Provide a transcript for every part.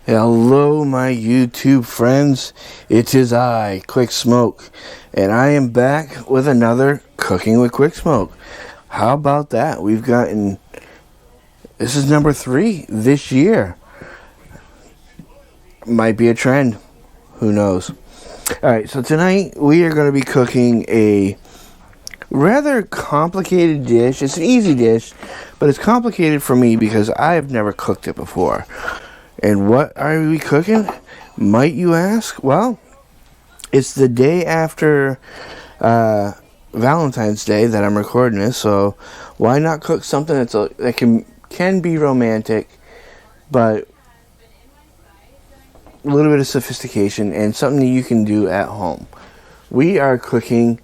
Hello, my YouTube friends. It is I, Quick Smoke, and I am back with another Cooking with Quick Smoke. How about that? This is number 3 this year. Might be a trend. Who knows? Alright, so tonight we are going to be cooking a rather complicated dish. It's an easy dish, but it's complicated for me because I have never cooked it before. And what are we cooking, might you ask? Well, it's the day after Valentine's Day that I'm recording this, so why not cook something that can be romantic, but a little bit of sophistication and something that you can do at home. We are cooking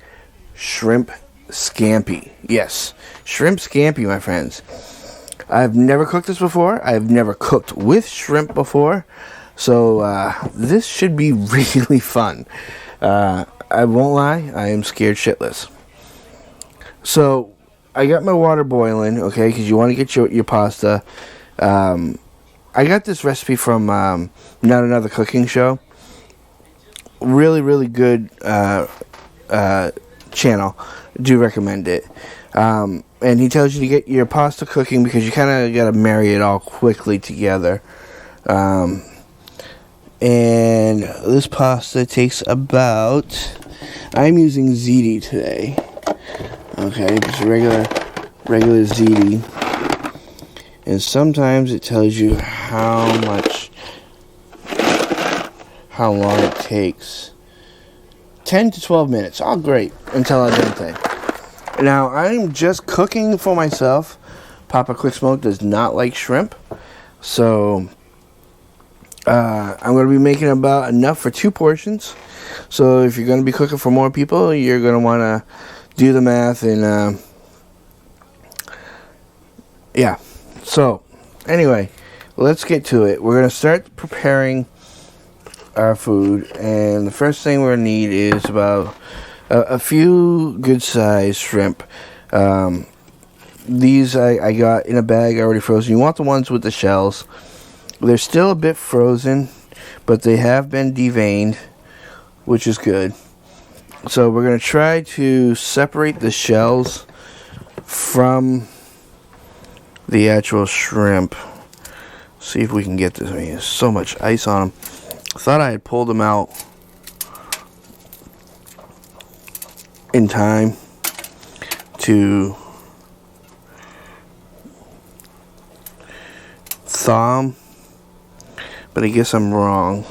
shrimp scampi. Yes, shrimp scampi, my friends. I've never cooked this before. I've never cooked with shrimp before. So this should be really fun. I won't lie, I am scared shitless. So I got my water boiling, okay, because you want to get your pasta. I got this recipe from Not Another Cooking Show. Really, really good channel. Do recommend it. And he tells you to get your pasta cooking because you kind of got to marry it all quickly together. And this pasta takes about... I'm using ziti today. Okay, just regular ziti. And sometimes it tells you how long it takes. 10 to 12 minutes. Oh, great. Until al dente. Now, I'm just cooking for myself. Papa Quick Smoke does not like shrimp. So, I'm going to be making about enough for 2 portions. So, if you're going to be cooking for more people, you're going to want to do the math. And, yeah. So, anyway, let's get to it. We're going to start preparing our food. And the first thing we're going to need is about... a few good-sized shrimp. These I got in a bag already frozen. You want the ones with the shells. They're still a bit frozen, but they have been deveined, which is good. So we're going to try to separate the shells from the actual shrimp. See if we can get this. I mean, there's so much ice on them. I thought I had pulled them out in time to thaw them, but I guess I'm wrong.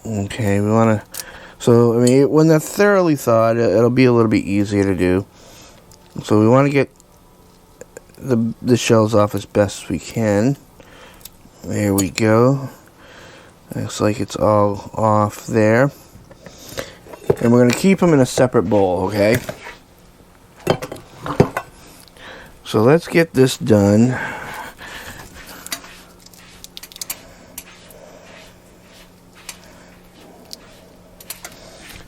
Okay, we want to... So, I mean, when they're thoroughly thawed, it'll be a little bit easier to do. So we want to get the shells off as best as we can. There we go. Looks like it's all off there. And we're going to keep them in a separate bowl, okay? So let's get this done.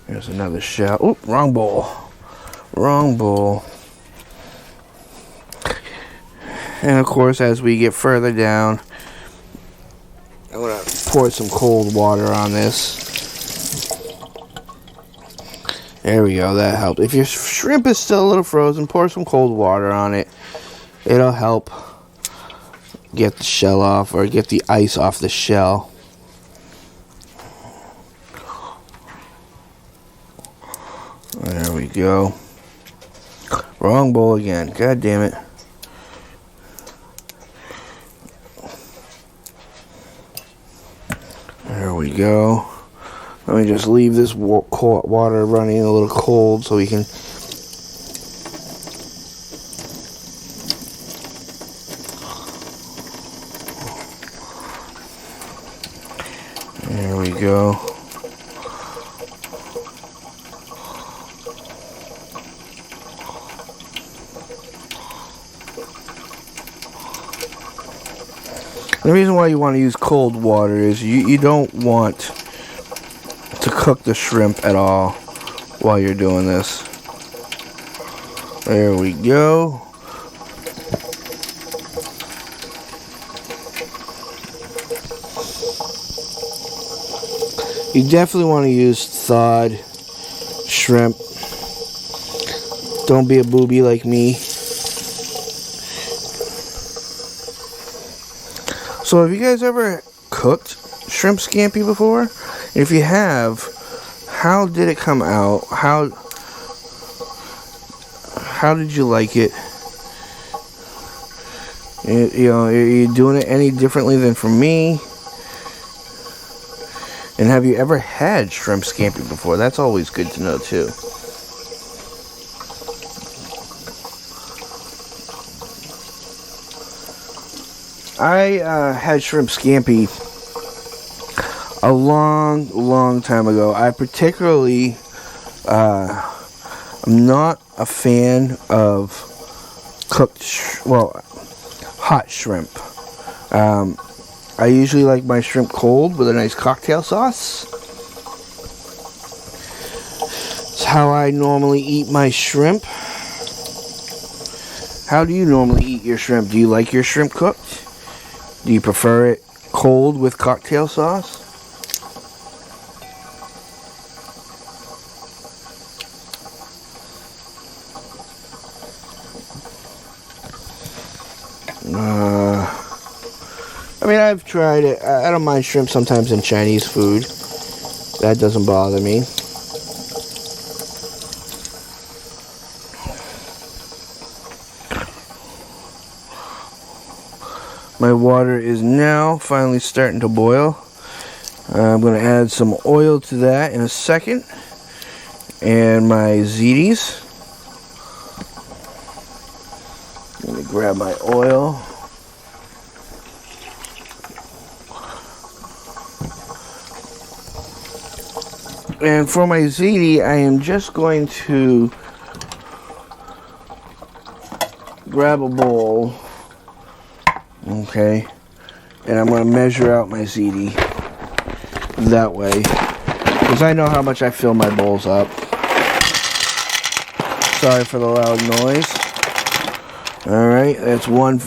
There's another shell. Oop, wrong bowl. Wrong bowl. And of course, as we get further down, I'm going to pour some cold water on this. There we go, that helped. If your shrimp is still a little frozen, pour some cold water on it. It'll help get the shell off, or get the ice off the shell. There we go. Wrong bowl again. God damn it. There we go. Let me just leave this water running a little cold so we can... There we go. The reason why you want to use cold water is you don't want to cook the shrimp at all while you're doing this. There we go. You definitely want to use thawed shrimp. Don't be a booby like me. So have you guys ever cooked shrimp scampi before? And if you have, how did it come out? How did you like it? You know, are you doing it any differently than for me? And have you ever had shrimp scampi before? That's always good to know too. I had shrimp scampi a long time ago. I particularly am not a fan of hot shrimp. I usually like my shrimp cold with a nice cocktail sauce. It's how I normally eat my shrimp. How do you normally eat your shrimp? Do you like your shrimp cooked? Do you prefer it cold with cocktail sauce? I mean, I've tried it. I don't mind shrimp sometimes in Chinese food. That doesn't bother me. My water is now finally starting to boil. I'm going to add some oil to that in a second. And my ziti's. Let me grab my oil. And for my ziti, I am just going to grab a bowl. Okay. And I'm going to measure out my ziti that way. Because I know how much I fill my bowls up. Sorry for the loud noise. Alright, that's one.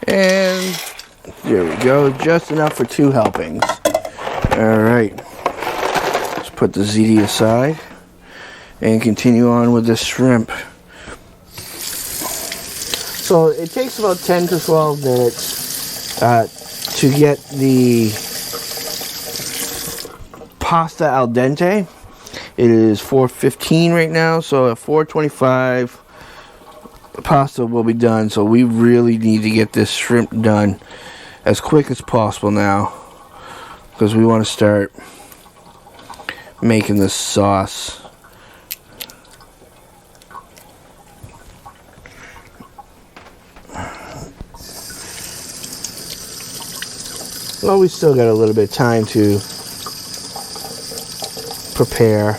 And there we go, just enough for 2 helpings. Alright, let's put the ziti aside and continue on with the shrimp. So it takes about 10 to 12 minutes to get the pasta al dente. It is 4:15 right now, so at 4:25 the pasta will be done. So we really need to get this shrimp done as quick as possible now, because we want to start making this sauce. Well, we still got a little bit of time to prepare.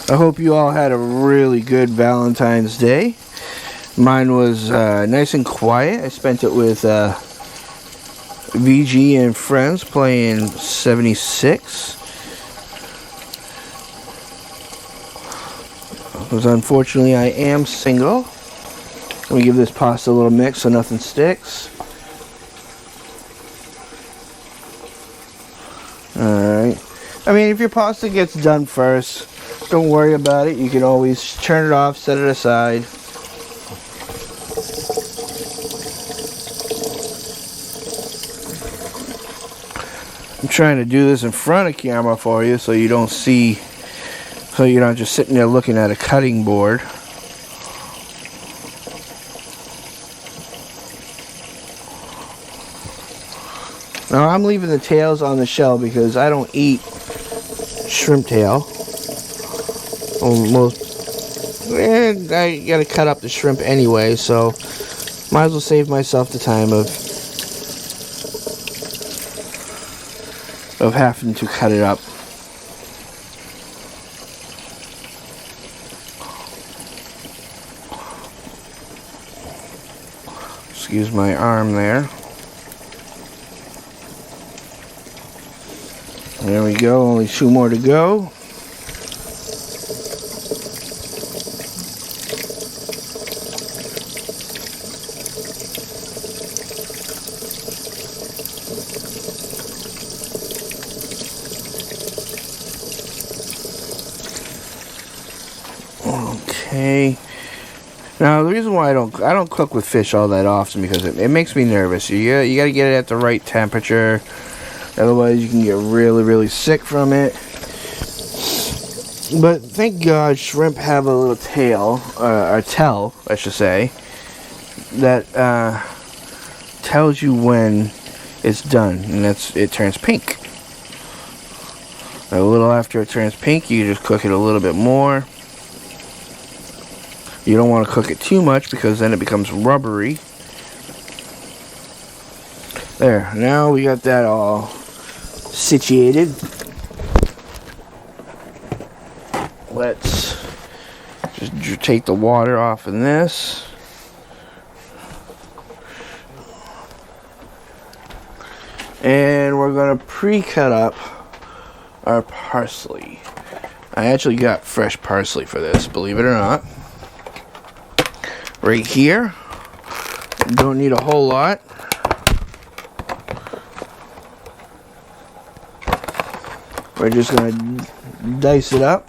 I hope you all had a really good Valentine's Day. Mine was nice and quiet. I spent it with VG and friends playing 76. Because unfortunately I am single. Let me give this pasta a little mix so nothing sticks. Alright. I mean, if your pasta gets done first, don't worry about it. You can always turn it off, set it aside. I'm trying to do this in front of camera for you so you don't see, so you're not just sitting there looking at a cutting board. Now I'm leaving the tails on the shell because I don't eat shrimp tail. I gotta cut up the shrimp anyway, so might as well save myself the time of having to cut it up. Excuse my arm there. There we go, only 2 more to go. okay. Now the reason why I don't cook with fish all that often because it makes me nervous. You gotta get it at the right temperature, otherwise you can get really sick from it. But thank God shrimp have a little tail, or tell I should say, that tells you when it's done, and it turns pink. A little after it turns pink, you just cook it a little bit more. You don't want to cook it too much because then it becomes rubbery. There, now we got that all situated. Let's just take the water off of this. And we're going to pre-cut up our parsley. I actually got fresh parsley for this, believe it or not. Right here. Don't need a whole lot. We're just going to dice it up.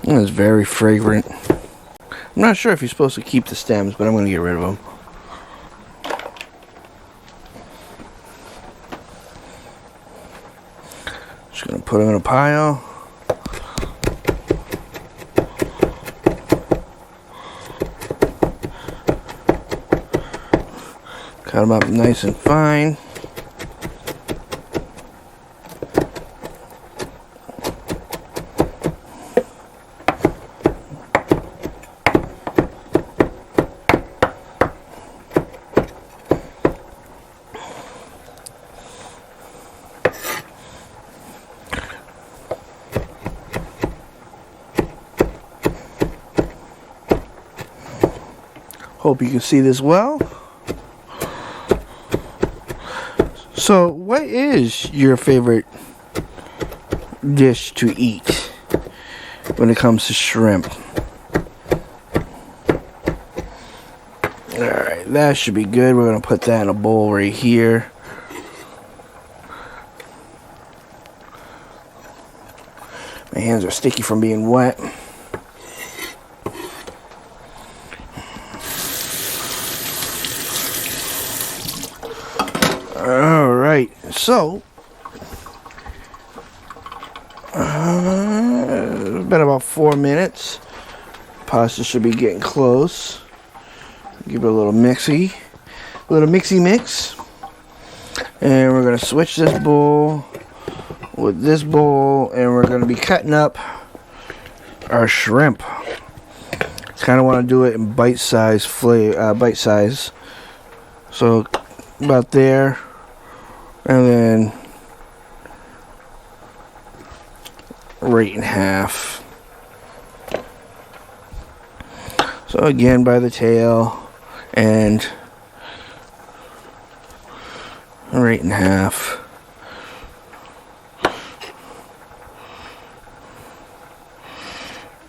It's very fragrant. I'm not sure if you're supposed to keep the stems, but I'm going to get rid of them. Just going to put them in a pile. Cut them up nice and fine. Hope you can see this well. So, what is your favorite dish to eat when it comes to shrimp? Alright, that should be good. We're going to put that in a bowl right here. My hands are sticky from being wet. Alright, so it's been about 4 minutes. Pasta should be getting close. Give it a little mixy mix. And we're going to switch this bowl with this bowl, and we're going to be cutting up our shrimp. Just kind of want to do it in bite size. So about there. And then right in half. So again, by the tail and right in half.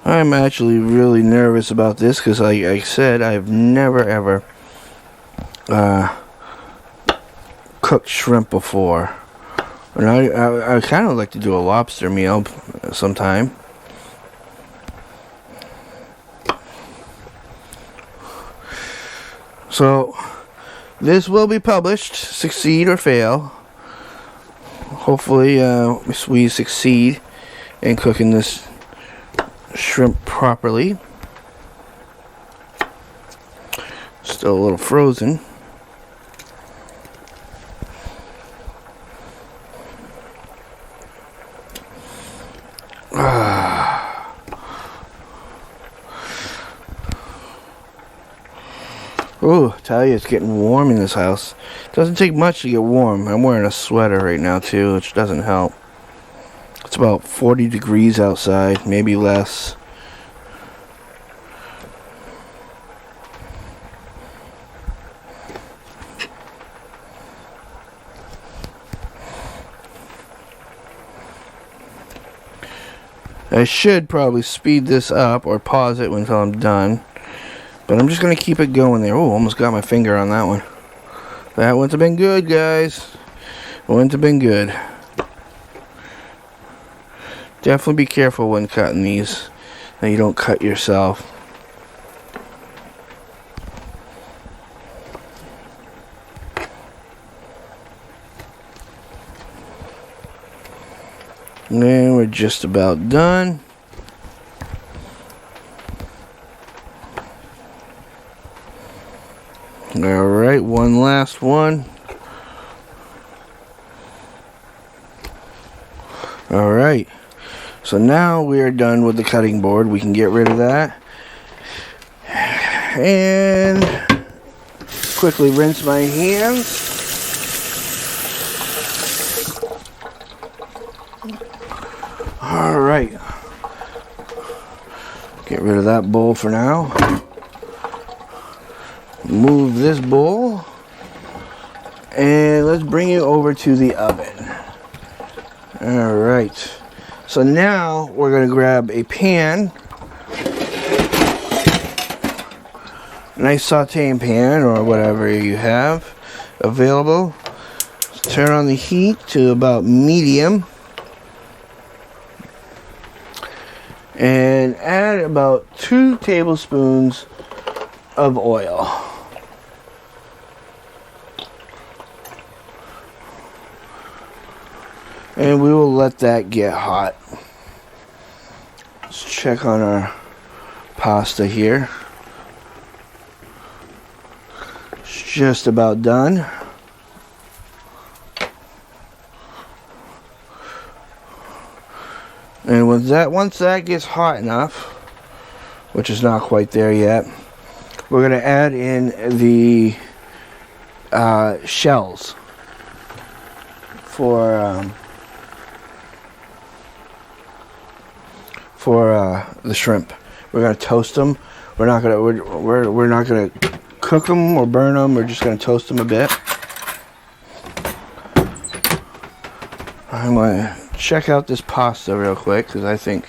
I'm actually really nervous about this because, like I said, I've never ever cooked shrimp before, and I kind of like to do a lobster meal sometime. So this will be published, succeed or fail. Hopefully we succeed in cooking this shrimp properly. Still a little frozen. Ooh, I tell you, it's getting warm in this house. Doesn't take much to get warm. I'm wearing a sweater right now too, which doesn't help. It's about 40 degrees outside, maybe less. I should probably speed this up or pause it until I'm done. But I'm just going to keep it going there. Oh, almost got my finger on that one. That wouldn't have been good, guys. Wouldn't have been good. Definitely be careful when cutting these, that you don't cut yourself. And we're just about done. Alright, one last one. Alright, so now we are done with the cutting board. We can get rid of that. And quickly rinse my hands. Alright, get rid of that bowl for now. Move this bowl, and let's bring it over to the oven. Alright, so now we're going to grab a pan, a nice sauteing pan or whatever you have available. Turn on the heat to about medium. And add about 2 tablespoons of oil. And we will let that get hot. Let's check on our pasta here. It's just about done. And with that, once that gets hot enough, which is not quite there yet, we're going to add in the shells for the shrimp. We're going to toast them. We're not going to cook them or burn them. We're just going to toast them a bit. I'm going to check out this pasta real quick because I think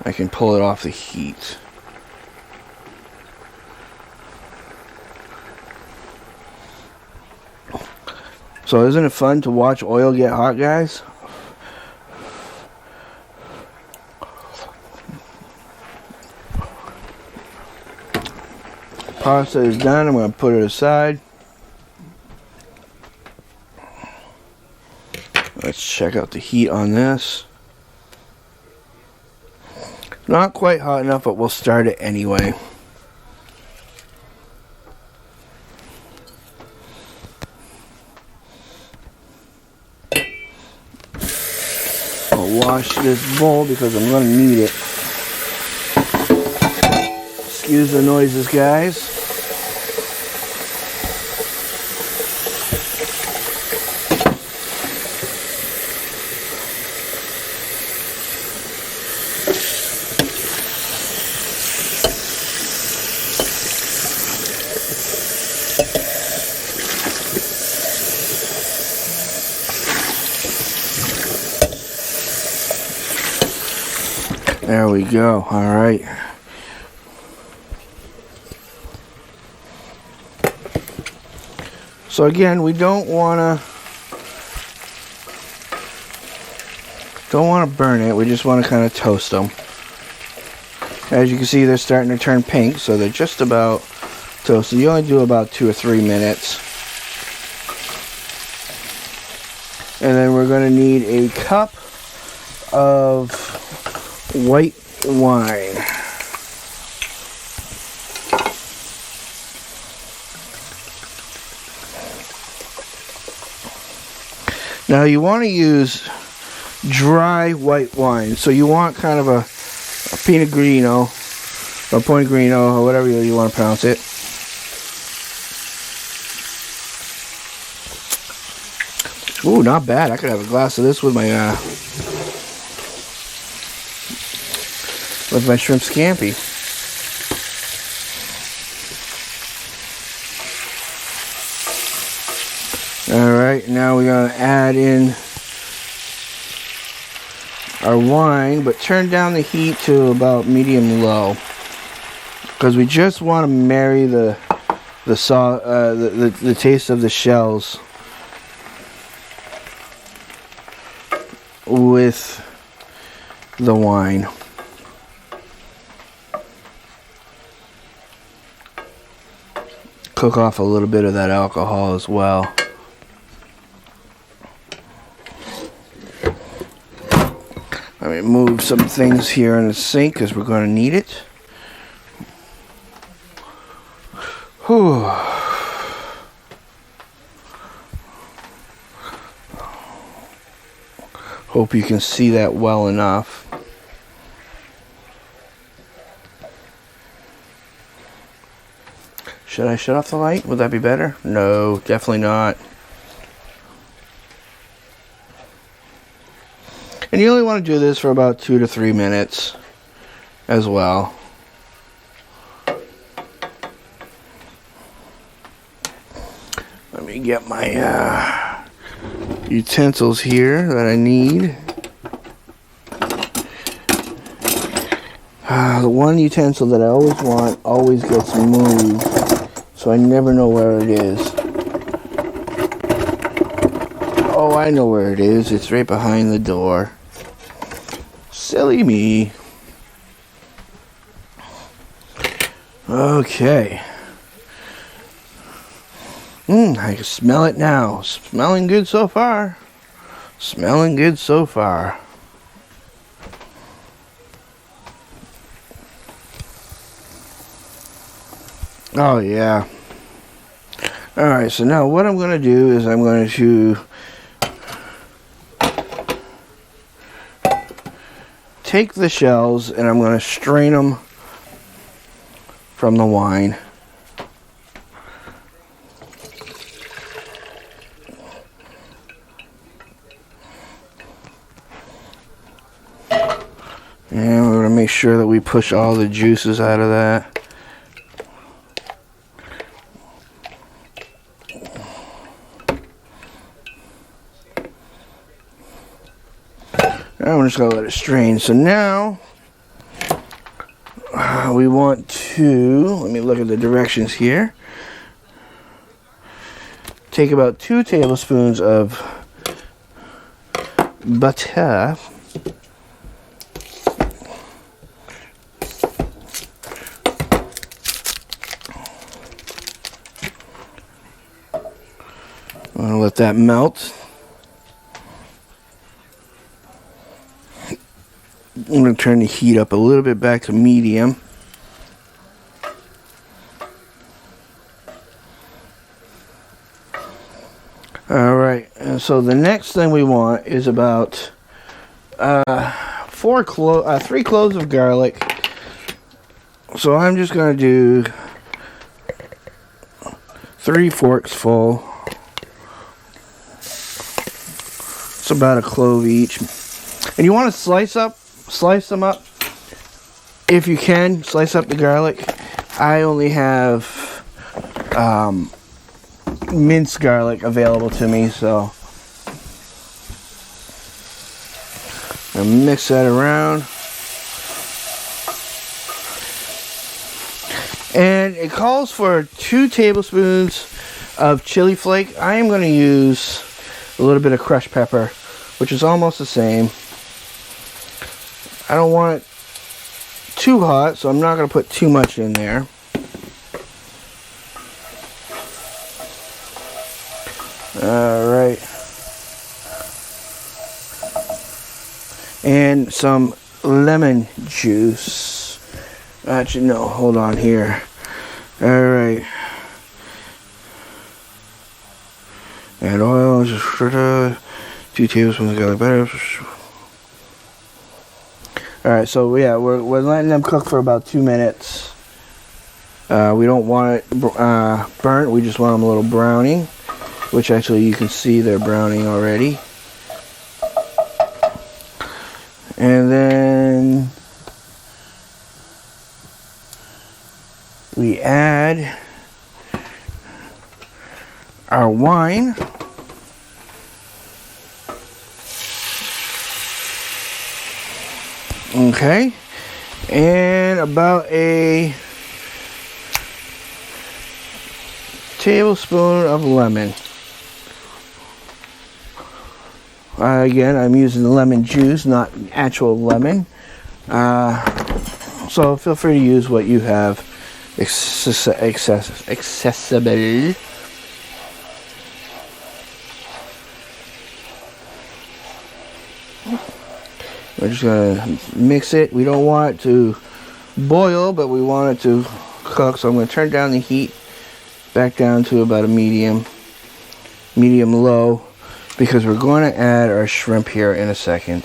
I can pull it off the heat. So isn't it fun to watch oil get hot, guys? Pasta is done. I'm going to put it aside. Let's check out the heat on this. Not quite hot enough, but we'll start it anyway. I'll wash this bowl because I'm going to need it. Excuse the noises, guys. There we go. All right. So again, we don't want to burn it. We just want to kind of toast them. As you can see, they're starting to turn pink, so they're just about toasted. You only do about 2 or 3 minutes. And then we're going to need a cup of white wine. Now you want to use dry white wine, so you want kind of a Pinot Grigio or Point Grigio or whatever you want to pronounce it. Ooh, not bad. I could have a glass of this with my shrimp scampi. Alright, now we're going to add in our wine, but turn down the heat to about medium low. because we just want to marry the taste of the shells with the wine. Cook off a little bit of that alcohol as well. Let me move some things here in the sink because we're going to need it. Whew. Hope you can see that well enough. Should I shut off the light? Would that be better? No, definitely not. And you only want to do this for about 2 to 3 minutes as well. Let me get my utensils here that I need. The one utensil that I always want always gets moved, so I never know where it is. Oh, I know where it is. It's right behind the door. Silly me. Okay. I can smell it now. Smelling good so far. Smelling good so far. Oh, yeah. Alright, so now what I'm going to do is I'm going to take the shells and I'm going to strain them from the wine. And we're going to make sure that we push all the juices out of that. I'm just going to let it strain. So now we want to, let me look at the directions here. Take about 2 tablespoons of butter. I'm going to let that melt. I'm going to turn the heat up a little bit back to medium. Alright, and so the next thing we want is about 3 cloves of garlic. So I'm just going to do 3 forks full. It's about a clove each. And you want to slice them up if you can. Slice up the garlic. I only have minced garlic available to me, so I'll mix that around. And it calls for 2 tablespoons of chili flake. I am going to use a little bit of crushed pepper, which is almost the same. I don't want it too hot, so I'm not going to put too much in there. Alright. And some lemon juice. Actually, no, hold on here. Alright. Add oil, just 2 tablespoons of garlic butter. Alright, so yeah, we're letting them cook for about 2 minutes. We don't want it burnt, we just want them a little browning. Which actually you can see they're browning already. And then we add our wine. Okay, and about a tablespoon of lemon. Again, I'm using lemon juice, not actual lemon. So feel free to use what you have accessible. We're just gonna mix it. We don't want it to boil, but we want it to cook. So I'm gonna turn down the heat back down to about a medium low, because we're going to add our shrimp here in a second.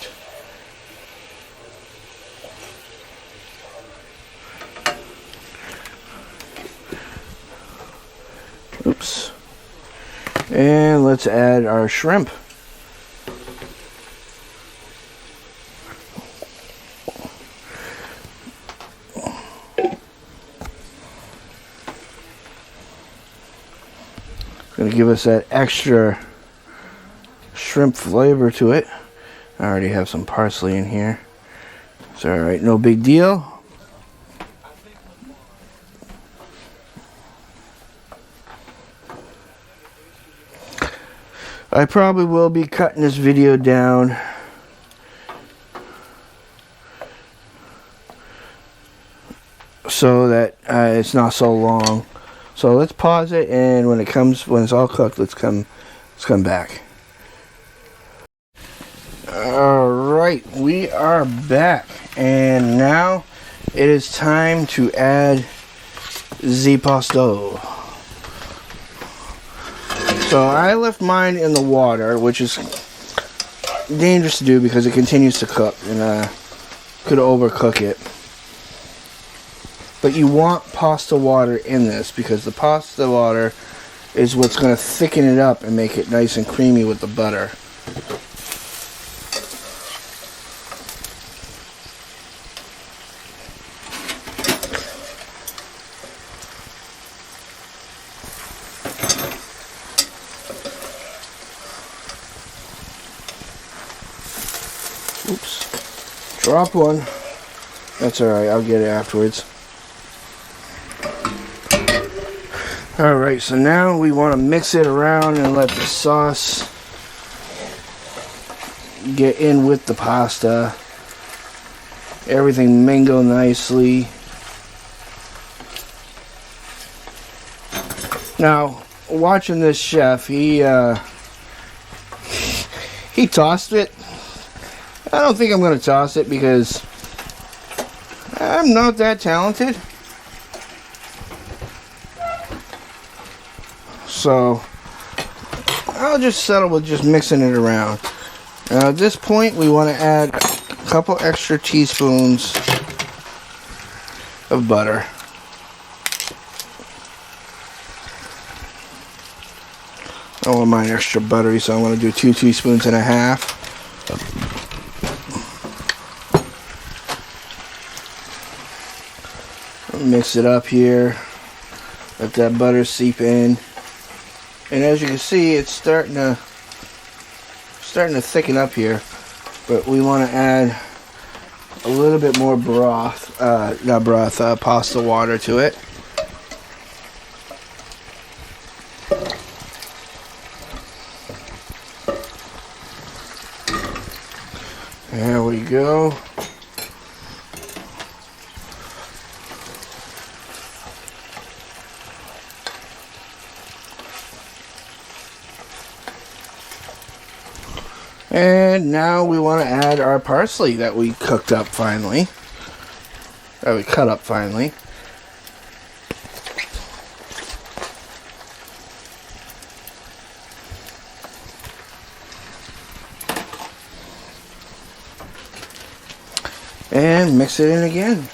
Oops. And let's add our shrimp. Going to give us that extra shrimp flavor to it. I already have some parsley in here. It's alright, no big deal. I probably will be cutting this video down so that it's not so long. So let's pause it, and when it's all cooked, let's come back. Alright, we are back, and now it is time to add the pasta. So I left mine in the water, which is dangerous to do because it continues to cook and could overcook it. But you want pasta water in this because the pasta water is what's going to thicken it up and make it nice and creamy with the butter. Oops. Drop one. That's alright, I'll get it afterwards. Alright, so now we want to mix it around and let the sauce get in with the pasta. Everything mingle nicely. Now, watching this chef, he tossed it. I don't think I'm going to toss it because I'm not that talented. So I'll just settle with just mixing it around. Now at this point we want to add a couple extra teaspoons of butter. I want mine extra buttery, so I'm going to do 2.5 teaspoons. Mix it up here. Let that butter seep in. And as you can see, it's starting to thicken up here, but we want to add a little bit more pasta water to it. There we go. And now we want to add our parsley that we cooked up finally. That we cut up finally. And mix it in again.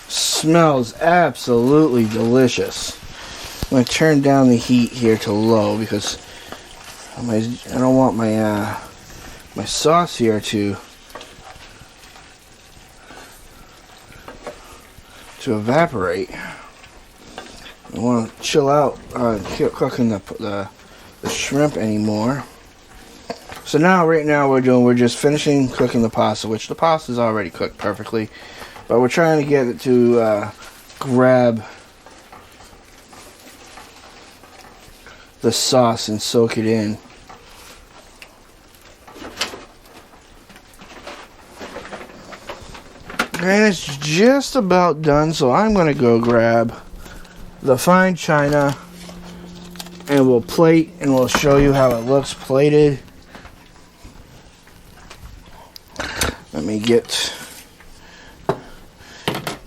Smells absolutely delicious. I'm going to turn down the heat here to low because I don't want my my sauce here to evaporate. I want to chill out cooking the shrimp anymore. So now, right now, we're just finishing cooking the pasta, which the pasta is already cooked perfectly, but we're trying to get it to grab the sauce and soak it in. And it's just about done, so I'm going to go grab the fine china and we'll plate and we'll show you how it looks plated. Let me get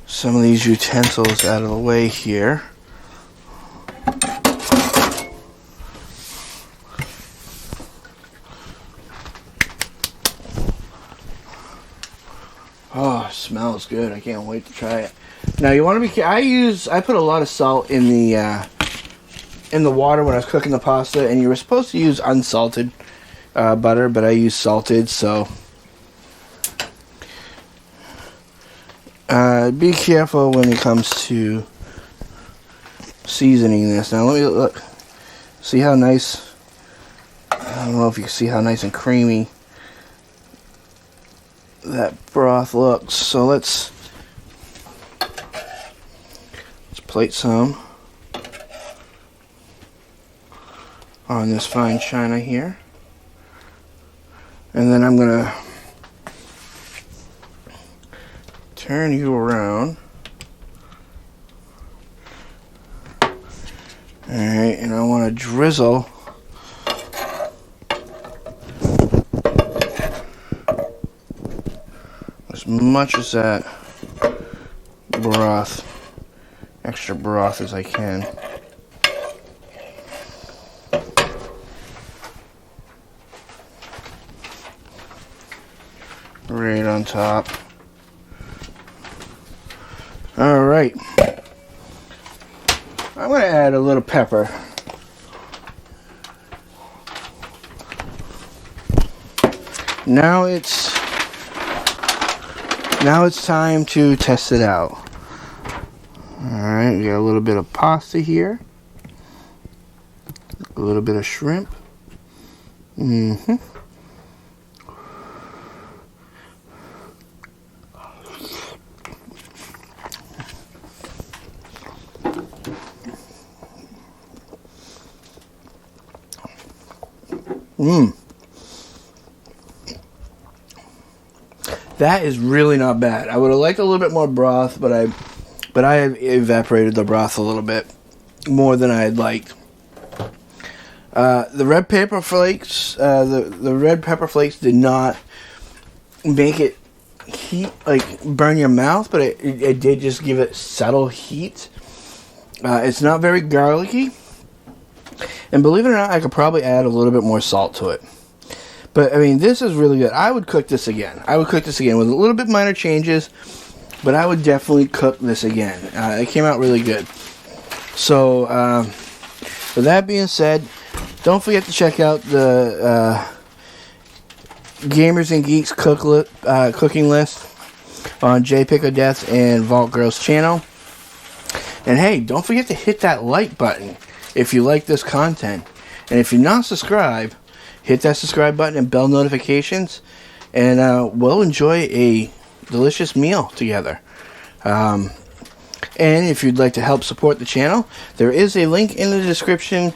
some of these utensils out of the way here. Oh, it smells good. I can't wait to try it. Now you want to be I put a lot of salt in the water when I was cooking the pasta, and you were supposed to use unsalted butter, but I use salted, so be careful when it comes to seasoning this. Now let me look. See how nice, I don't know if you can see how nice and creamy that broth looks. So let's plate some on this fine china here, and then I'm gonna turn you around. Alright, and I want to drizzle as much as that extra broth as I can. Right on top. Alright. I'm going to add a little pepper. Now it's time to test it out. Alright, we got a little bit of pasta here. A little bit of shrimp. Mm-hmm. That is really not bad. I would have liked a little bit more broth, but I have evaporated the broth a little bit more than I'd liked. The red pepper flakes, the red pepper flakes did not make it burn your mouth, but it did just give it subtle heat. It's not very garlicky. And believe it or not, I could probably add a little bit more salt to it. But, I mean, this is really good. I would cook this again. I would cook this again with a little bit minor changes. But I would definitely cook this again. It came out really good. So, with that being said, don't forget to check out the Gamers and Geeks cooking list on J Pick of Death and Vault Girls channel. And, hey, don't forget to hit that like button if you like this content. And if you're not subscribed, hit that subscribe button and bell notifications, and we'll enjoy a delicious meal together. And if you'd like to help support the channel, there is a link in the description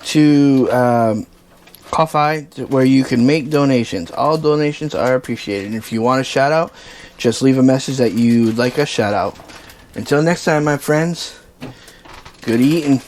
to Ko-Fi where you can make donations. All donations are appreciated. And if you want a shout out, just leave a message that you'd like a shout out. Until next time, my friends, good eating.